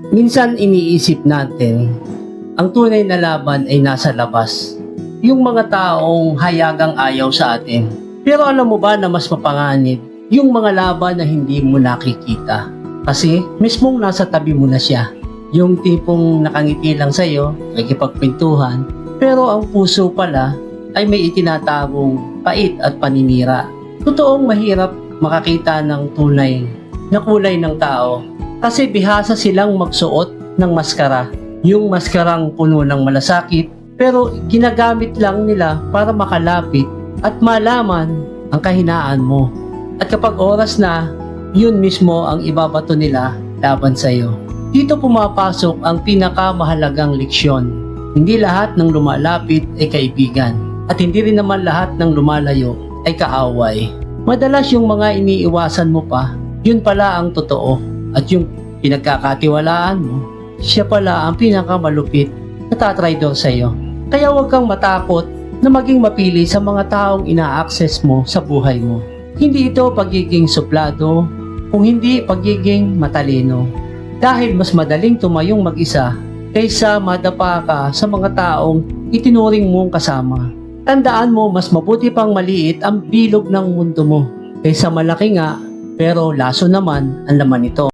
Minsan iniisip natin, ang tunay na laban ay nasa labas. Yung mga taong hayagang ayaw sa atin. Pero alam mo ba na mas mapanganib yung mga laban na hindi mo nakikita? Kasi mismong nasa tabi mo na siya. Yung tipong nakangiti lang sa'yo, nagkipagpintuhan, pero ang puso pala ay may itinatagong pait at paninira. Totoong mahirap makakita ng tunay na kulay ng tao kasi bihasa silang magsuot ng maskara. Yung maskarang puno ng malasakit pero ginagamit lang nila para makalapit at malaman ang kahinaan mo. At kapag oras na, yun mismo ang ibabato nila laban sa'yo. Dito pumapasok ang pinakamahalagang leksyon. Hindi lahat ng lumalapit ay kaibigan at hindi rin naman lahat ng lumalayo ay kaaway. Madalas yung mga iniiwasan mo pa, yun pala ang totoo at yung pinagkakatiwalaan mo, siya pala ang pinakamalupit na tatraydor sa'yo. Kaya huwag kang matakot na maging mapili sa mga taong ina-access mo sa buhay mo. Hindi ito pagiging suplado, kung hindi pagiging matalino. Dahil mas madaling tumayong mag-isa kaysa madapa ka sa mga taong itinuring mong kasama. Tandaan mo, mas mabuti pang maliit ang bilog ng mundo mo kaysa malaki nga pero laso naman ang laman nito.